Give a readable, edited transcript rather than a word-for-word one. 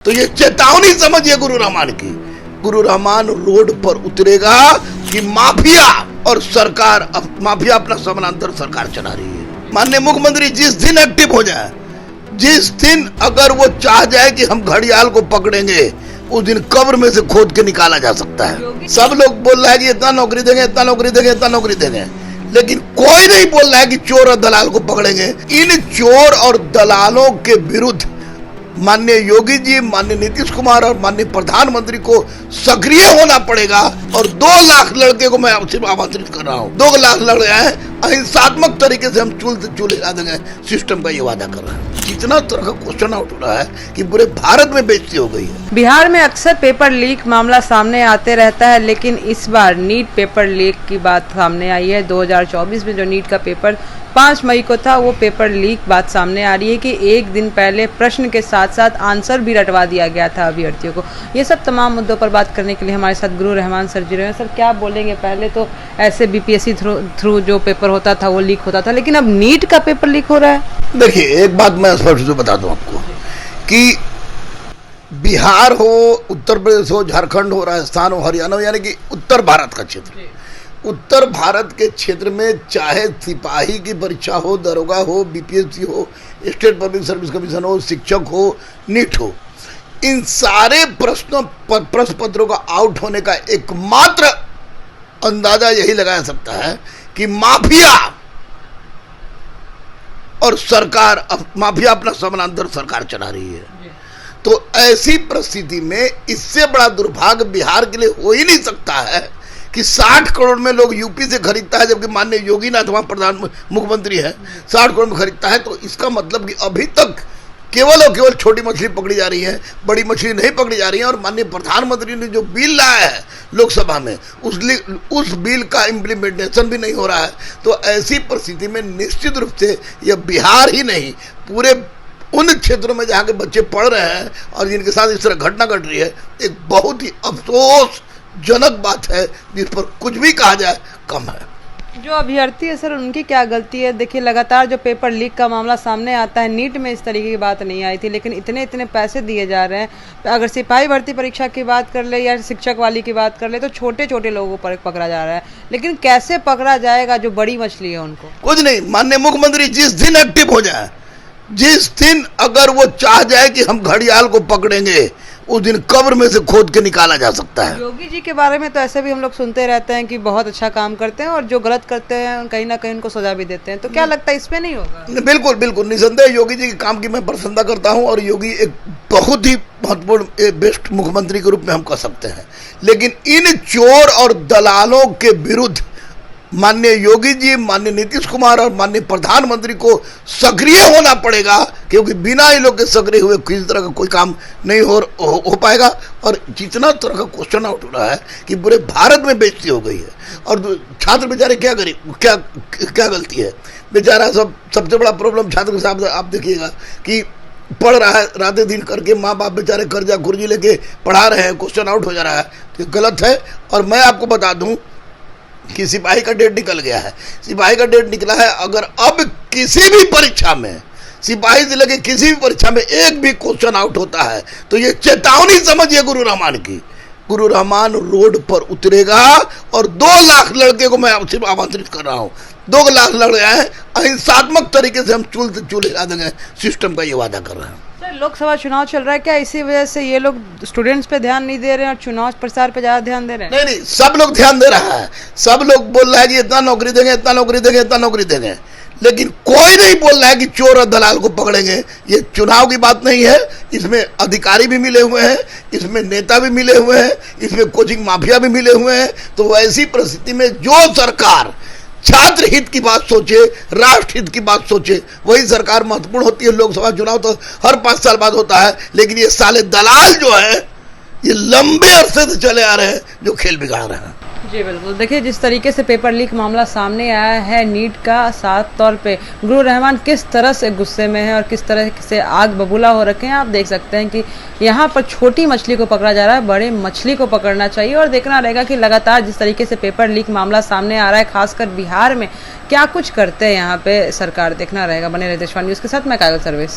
तो ये चेतावनी समझिए गुरु रहमान की। गुरु रहमान रोड पर उतरेगा कि माफिया और सरकार, माफिया अपना समानांतर सरकार चला रही है। माननीय मुख्यमंत्री जिस दिन एक्टिव हो जाए, जिस दिन अगर वो चाह जाए कि हम घड़ियाल को पकड़ेंगे, उस दिन कब्र में से खोद के निकाला जा सकता है। सब लोग बोल रहा है कि इतना नौकरी देंगे, इतना नौकरी देंगे, इतना नौकरी देंगे, लेकिन कोई नहीं बोल रहा है कि चोर और दलाल को पकड़ेंगे। इन चोर और दलालों के विरुद्ध माननीय योगी जी, माननीय नीतीश कुमार और माननीय प्रधानमंत्री को सक्रिय होना पड़ेगा। और 2 लाख लड़के को मैं सिर्फ आमंत्रित कर रहा हूँ। 2 लाख लड़के हैं, अहिंसात्मक तरीके से हम चूल से चूल हिला देंगे, सिस्टम का ये वादा कर रहा है। कितना तरह का क्वेश्चन आउट हो रहा है कि पूरे भारत में बेइज्जती हो गई है। बिहार में अक्सर पेपर लीक मामला सामने आते रहता है, लेकिन इस बार नीट पेपर लीक की बात सामने आई है। 2024 में जो नीट का पेपर 5 मई को था, वो पेपर लीक बात सामने आ रही है कि एक दिन पहले प्रश्न के साथ साथ आंसर भी रटवा दिया गया था अभ्यर्थियों को। ये सब तमाम मुद्दों पर बात करने के लिए हमारे साथ गुरु रहमान सर जी रहे हैं। सर, क्या बोलेंगे? पहले तो ऐसे बीपीएससी थ्रू जो पेपर होता था वो लीक होता था, लेकिन अब नीट का पेपर लीक हो रहा है। देखिए, एक बात मैं स्पष्ट से बता दूं आपको कि बिहार हो, उत्तर प्रदेश हो, झारखंड हो, राजस्थान हो, हरियाणा हो, यानी कि उत्तर भारत का क्षेत्र, उत्तर भारत के क्षेत्र में चाहे सिपाही की परीक्षा हो, दरोगा हो, बीपीएससी हो, स्टेट पब्लिक सर्विस कमीशन हो, शिक्षक हो, नीट हो, इन सारे प्रश्न पत्रों का आउट होने का एकमात्र अंदाजा यही लगाया सकता है कि माफिया और सरकार, माफिया अपना समानांतर सरकार चला रही है। तो ऐसी परिस्थिति में इससे बड़ा दुर्भाग्य बिहार के लिए हो ही नहीं सकता है कि 60 करोड़ में लोग यूपी से खरीदता है, जबकि माननीय योगी नाथ वहां प्रधान मुख्यमंत्री है, 60 करोड़ में खरीदता है। तो इसका मतलब कि अभी तक केवल और केवल छोटी मछली पकड़ी जा रही है, बड़ी मछली नहीं पकड़ी जा रही है। और माननीय प्रधानमंत्री ने जो बिल लाया है लोकसभा में, उस बिल का इम्प्लीमेंटेशन भी नहीं हो रहा है। तो ऐसी परिस्थिति में निश्चित रूप से यह बिहार ही नहीं, पूरे उन क्षेत्रों में जहाँ के बच्चे पढ़ रहे हैं और जिनके साथ इस तरह घटना घट रही है, एक बहुत ही अफसोसजनक बात है, जिस पर कुछ भी कहा जाए कम है। जो अभ्यर्थी है सर, उनकी क्या गलती है? देखिए, लगातार जो पेपर लीक का मामला सामने आता है, नीट में इस तरीके की बात नहीं आई थी, लेकिन इतने पैसे दिए जा रहे हैं। अगर सिपाही भर्ती परीक्षा की बात कर ले या शिक्षक वाली की बात कर ले, तो छोटे छोटे लोगों पर पकड़ा जा रहा है। लेकिन कैसे पकड़ा जाएगा जो बड़ी मछली है उनको? कुछ नहीं, माननीय मुख्यमंत्री जिस दिन एक्टिव हो जाए, जिस दिन अगर वो चाह जाए कि हम घड़ियाल को पकड़ेंगे, उस दिन कब्र में से खोद के निकाला जा सकता है। योगी जी के बारे में तो ऐसे भी हम लोग सुनते रहते हैं कि बहुत अच्छा काम करते हैं और जो गलत करते हैं कहीं ना कहीं उनको सजा भी देते हैं। तो क्या लगता है इसमें नहीं होगा? बिल्कुल बिल्कुल, निसंदेह योगी जी के काम की मैं प्रशंसा करता हूं और योगी एक बहुत ही महत्वपूर्ण बेस्ट मुख्यमंत्री के रूप में हम कह सकते हैं। लेकिन इन चोर और दलालों के विरुद्ध माननीय योगी जी, माननीय नीतीश कुमार और माननीय प्रधानमंत्री को सक्रिय होना पड़ेगा, क्योंकि बिना इन लोग के सक्रिय हुए किसी तरह का कोई काम नहीं हो पाएगा। और जितना तरह का क्वेश्चन आउट हो रहा है कि पूरे भारत में बेइज्जती हो गई है। और छात्र बेचारे क्या करें, क्या गलती है बेचारा? सबसे बड़ा प्रॉब्लम छात्र के साथ आप देखिएगा कि पढ़ रहा है, रातें दिन करके, माँ बाप बेचारे कर्जा कुर्जी लेके पढ़ा रहे हैं, क्वेश्चन आउट हो जा रहा है, तो गलत है। और मैं आपको बता दूं कि सिपाही का डेट निकल गया है, सिपाही का डेट निकला है। अगर अब किसी भी परीक्षा में, सिपाही से लेके किसी भी परीक्षा में एक भी क्वेश्चन आउट होता है, तो ये चेतावनी समझिए गुरु रहमान की। गुरु रहमान रोड पर उतरेगा और 2 लाख लड़के को मैं सिर्फ आमंत्रित कर रहा हूँ। 2 लाख लड़के हैं, अहिंसात्मक तरीके से हम चूल से चूल हिला देंगे, सिस्टम का ये वादा कर रहे हैं। लोकसभा चुनाव चल रहा है, क्या इसी वजह से ये लोग स्टूडेंट्स पे ध्यान नहीं दे रहे हैं और चुनाव प्रचार पे ज्यादा ध्यान दे रहे हैं? नहीं, सब लोग ध्यान दे रहा है। सब लोग बोल रहा है कि इतना नौकरी देंगे, इतना नौकरी देंगे, इतना नौकरी देंगे, लेकिन कोई नहीं बोल रहा है कि चोर और दलाल को पकड़ेंगे। ये चुनाव की बात नहीं है, इसमें अधिकारी भी मिले हुए हैं, इसमें नेता भी मिले हुए हैं, इसमें कोचिंग माफिया भी मिले हुए हैं। तो ऐसी परिस्थिति में जो सरकार छात्र हित की बात सोचे, राष्ट्र हित की बात सोचे, वही सरकार महत्वपूर्ण होती है। लोकसभा चुनाव तो हर 5 साल बाद होता है, लेकिन ये साले दलाल जो है, ये लंबे अरसे से चले आ रहे हैं, जो खेल बिगाड़ रहे हैं। जी बिल्कुल। देखिए, जिस तरीके से पेपर लीक मामला सामने आया है नीट का, साफ तौर पे गुरु रहमान किस तरह से गुस्से में है और किस तरह से आग बबूला हो रखे हैं। आप देख सकते हैं कि यहाँ पर छोटी मछली को पकड़ा जा रहा है, बड़े मछली को पकड़ना चाहिए। और देखना रहेगा कि लगातार जिस तरीके से पेपर लीक मामला सामने आ रहा है, खासकर बिहार में, क्या कुछ करते हैं यहाँ पे सरकार, देखना रहेगा। बने रहे देशवाणी न्यूज़ के साथ, मैं काजल सर्विस।